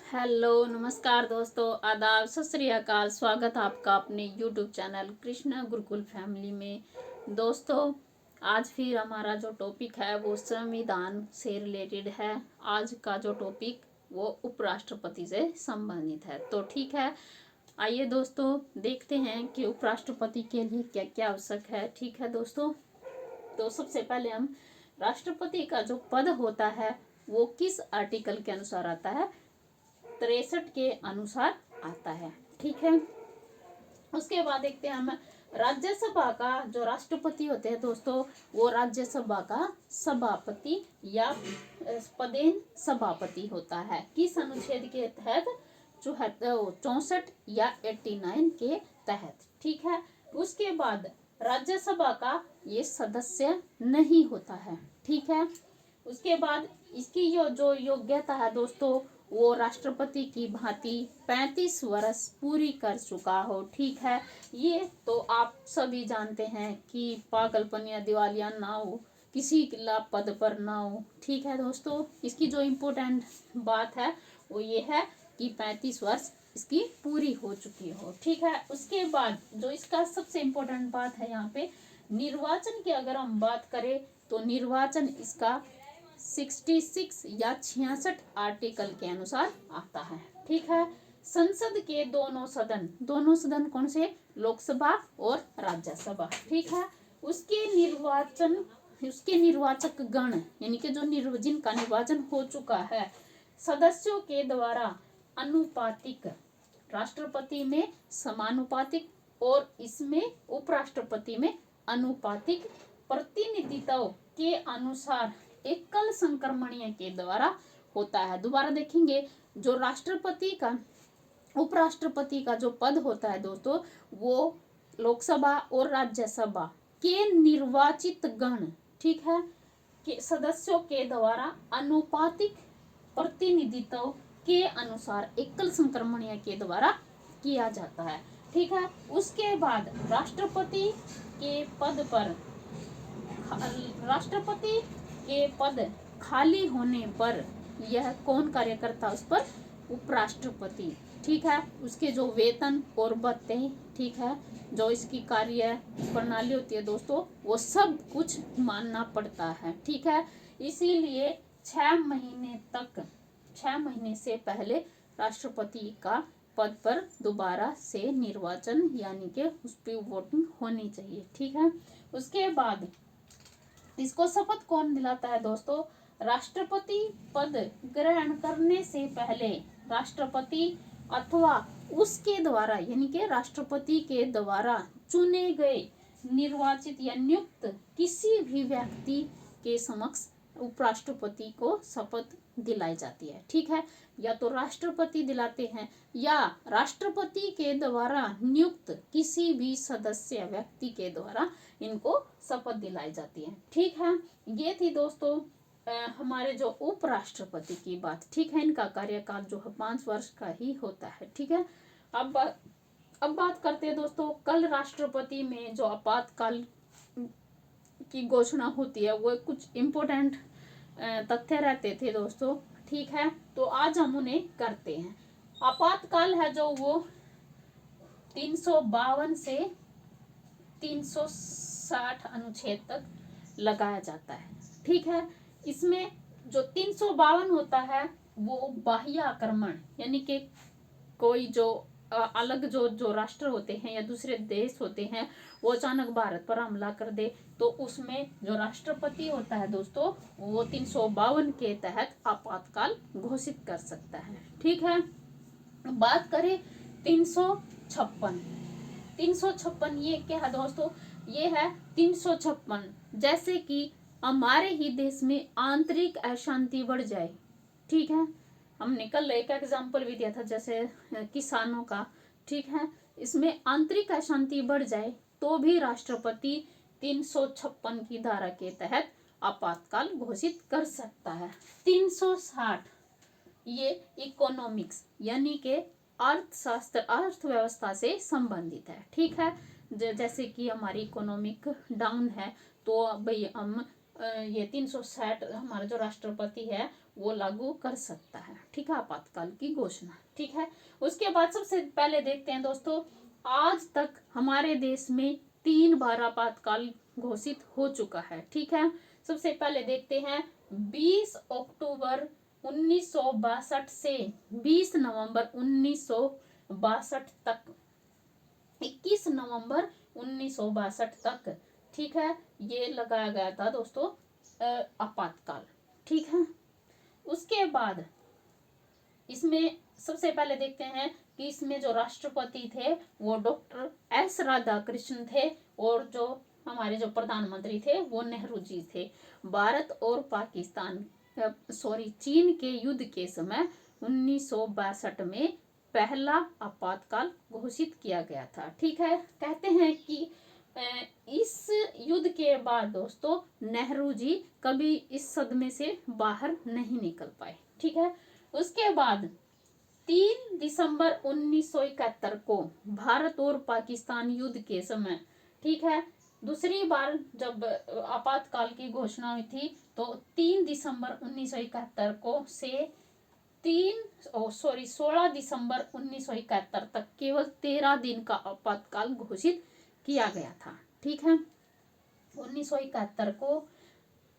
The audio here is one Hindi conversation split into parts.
हेलो नमस्कार दोस्तों, आदाब, सत श्री अकाल। स्वागत है आपका अपने YouTube channel Krishna Gurukul family में। दोस्तों, आज फिर हमारा जो टॉपिक है वो संविधान से रिलेटेड है। आज का जो टॉपिक वो उपराष्ट्रपति से संबंधित है। तो ठीक है, आइए दोस्तों देखते हैं कि उपराष्ट्रपति के लिए क्या क्या आवश्यक है। ठीक है दोस्तों, तो सबसे पहले हम राष्ट्रपति का जो पद होता है वो किस आर्टिकल के अनुसार आता है? 63 के अनुसार आता है। ठीक है, उसके बाद देखते हैं हम राज्यसभा का जो राष्ट्रपति होते हैं दोस्तों, वो राज्यसभा का सभापति या पदेन सभापति होता है। किस अनुच्छेद के तहत? 64 या 89 के तहत। ठीक है, उसके बाद राज्यसभा का ये सदस्य नहीं होता है। ठीक है, उसके बाद इसकी जो योग्यता है दोस्तों, वो राष्ट्रपति की भांति 35 वर्ष पूरी कर चुका हो। ठीक है, ये तो आप सभी जानते हैं कि पागलपन या दिवालिया ना हो, किसी पद पर ना हो। ठीक है दोस्तों, इसकी जो इम्पोर्टेंट बात है वो ये है कि 35 वर्ष इसकी पूरी हो चुकी हो। ठीक है, उसके बाद जो इसका सबसे इम्पोर्टेंट बात है यहाँ पे निर्वाचन की अगर हम बात करें तो निर्वाचन इसका 66 या 66 आर्टिकल के अनुसार आता है। ठीक है, संसद के दोनों सदन कौन से? लोकसभा और राज्यसभा। ठीक है, उसके निर्वाचक गण यानी कि जो जिनका निर्वाचन हो चुका है, सदस्यों के द्वारा अनुपातिक, राष्ट्रपति में समानुपातिक और इसमें उपराष्ट्रपति में अनुपातिक प्रतिनिधित्व के अनुसार एकल संक्रमणीय के द्वारा होता है। दोबारा देखेंगे, जो राष्ट्रपति का उपराष्ट्रपति का जो पद होता है दोस्तों, वो लोकसभा और राज्यसभा के निर्वाचित गण, ठीक है, के सदस्यों के द्वारा अनुपातिक प्रतिनिधित्व के अनुसार एकल संक्रमणीय के द्वारा किया जाता है। ठीक है, उसके बाद राष्ट्रपति के पद खाली होने पर यह कौन कार्य करता है? उस पर उपराष्ट्रपति। ठीक है, उसके जो वेतन और भत्ते, ठीक है, जो इसकी कार्य प्रणाली होती है दोस्तों, वो सब कुछ मानना पड़ता है। ठीक है, इसीलिए 6 महीने से पहले राष्ट्रपति का पद पर दोबारा से निर्वाचन यानी कि उस पर वोटिंग होनी चाहिए। ठीक है, उसके बाद इसको शपथ कौन दिलाता है दोस्तों? राष्ट्रपति पद ग्रहण करने से पहले राष्ट्रपति अथवा उसके द्वारा यानी कि राष्ट्रपति के द्वारा चुने गए निर्वाचित या नियुक्त किसी भी व्यक्ति के समक्ष उपराष्ट्रपति को शपथ दिलाई जाती है। ठीक है, या तो राष्ट्रपति दिलाते हैं या राष्ट्रपति के द्वारा नियुक्त किसी भी सदस्य व्यक्ति के द्वारा इनको शपथ दिलाई जाती है। ठीक है, ये थी दोस्तों हमारे जो उपराष्ट्रपति की बात। ठीक है, इनका कार्यकाल जो है 5 वर्ष का ही होता है। ठीक है, अब बात करते हैं दोस्तों, कल राष्ट्रपति में जो आपातकाल की घोषणा होती है वो कुछ इम्पोर्टेंट तथ्य रहते थे दोस्तों। ठीक है, तो आज हम उन्हें करते हैं। आपातकाल है जो वो 352 से 360 अनुच्छेद तक लगाया जाता है। ठीक है, इसमें जो 352 होता है वो बाह्य आक्रमण यानी कि कोई जो अलग जो राष्ट्र होते हैं या दूसरे देश होते हैं वो अचानक भारत पर हमला कर दे, तो उसमें जो राष्ट्रपति होता है दोस्तों वो 352 के तहत आपातकाल घोषित कर सकता है। ठीक है, बात करें 356 ये क्या है दोस्तों? ये है 356 जैसे कि हमारे ही देश में आंतरिक अशांति बढ़ जाए। ठीक है, हमने कल एक एग्जाम्पल भी दिया था जैसे किसानों का। ठीक है, इसमें आंतरिक अशांति बढ़ जाए तो भी राष्ट्रपति 356 की धारा के तहत आपातकाल घोषित कर सकता है। 360 ये इकोनॉमिक्स यानी कि अर्थशास्त्र अर्थव्यवस्था से संबंधित है। ठीक है, जैसे कि हमारी इकोनॉमिक डाउन है तो भाई हम ये 360 हमारा जो राष्ट्रपति है वो लागू कर सकता है। ठीक है, आपातकाल की घोषणा। ठीक है, उसके बाद सबसे पहले देखते हैं दोस्तों, आज तक हमारे देश में 3 बार आपातकाल घोषित हो चुका है। ठीक है, सबसे पहले देखते हैं 20 अक्टूबर 1962 से 20 नवंबर 1962 तक, 21 नवंबर 1962 तक। ठीक है, ये लगाया गया था दोस्तों आपातकाल। ठीक है, उसके बाद इसमें सबसे पहले देखते हैं कि इसमें जो राष्ट्रपति थे वो डॉक्टर एस राधाकृष्णन थे, और जो हमारे जो प्रधानमंत्री थे वो नेहरू जी थे। भारत और पाकिस्तान चीन के युद्ध के समय 1962 में पहला आपातकाल घोषित किया गया था। ठीक है, कहते हैं कि इस युद्ध के बाद दोस्तों नेहरू जी कभी इस सदमे से बाहर नहीं निकल पाए। ठीक है, उसके बाद 3 दिसंबर 1971 को भारत और पाकिस्तान युद्ध के समय, ठीक है, दूसरी बार जब आपातकाल की घोषणा हुई थी तो 3 दिसंबर 1971 को से 16 दिसंबर 1971 तक केवल 13 दिन का आपातकाल घोषित किया गया था। ठीक है, 1971 को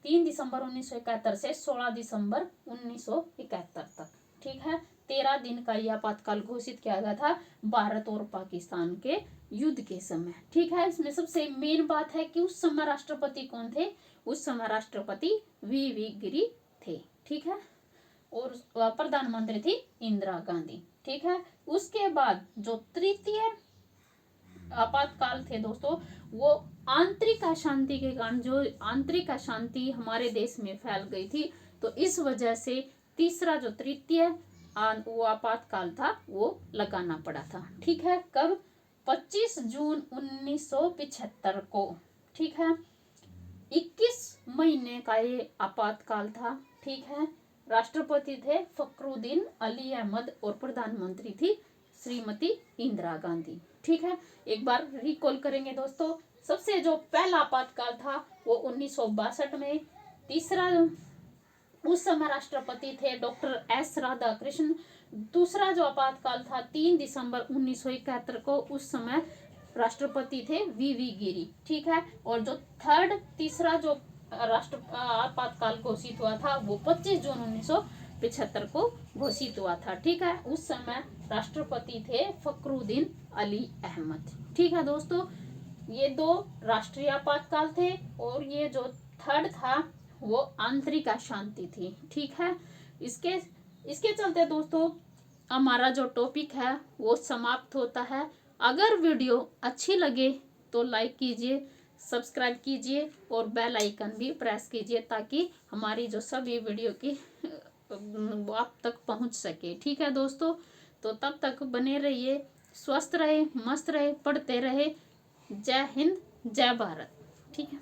3 दिसंबर 1971 से 16 दिसंबर 1971 तक। ठीक है, 13 दिन का यह आपातकाल घोषित किया गया था भारत और पाकिस्तान के युद्ध के समय। ठीक है, इसमें सबसे मेन बात है कि उस समय राष्ट्रपति कौन थे? उस समय राष्ट्रपति वी गिरी थे। ठीक है, और प्रधानमंत्री थी इंदिरा गांधी। ठीक है, उसके बाद जो तृतीय आपातकाल थे दोस्तों, वो आंतरिक अशांति के कारण, जो आंतरिक अशांति हमारे देश में फैल गई थी, तो इस वजह से तीसरा जो तृतीय वो आपातकाल था वो लगाना पड़ा था। ठीक है, कब? 25 जून 1975 को। ठीक है, 21 महीने का ये आपातकाल था। ठीक है, राष्ट्रपति थे फखरुद्दीन अली अहमद और प्रधानमंत्री थी श्रीमती इंदिरा गांधी। ठीक है, एक बार रिकॉल करेंगे दोस्तों। सबसे जो पहला आपातकाल था वो 1962 में, तीसरा उस समय राष्ट्रपति थे डॉक्टर एस राधाकृष्णन। दूसरा जो आपातकाल था 3 दिसंबर 1971 को, उस समय राष्ट्रपति थे वी गिरी। ठीक है, और जो तीसरा जो आपातकाल घोषित हुआ था वो 25 जून 1975 को घोषित हुआ था। ठीक है, उस समय राष्ट्रपति थे फखरुद्दीन अली अहमद। ठीक है दोस्तों, ये 2 राष्ट्रीय आपातकाल थे, और ये जो थर्ड था वो आंतरिक अशांति थी। ठीक है, इसके चलते दोस्तों हमारा जो टॉपिक है वो समाप्त होता है। अगर वीडियो अच्छी लगे तो लाइक कीजिए, सब्सक्राइब कीजिए और बेल आइकन भी प्रेस कीजिए, ताकि हमारी जो सभी वीडियो की आप तक पहुंच सके। ठीक है दोस्तों, तो तब तक बने रहिए, स्वस्थ रहे, मस्त रहे, पढ़ते रहे। जय हिंद, जय भारत। ठीक है।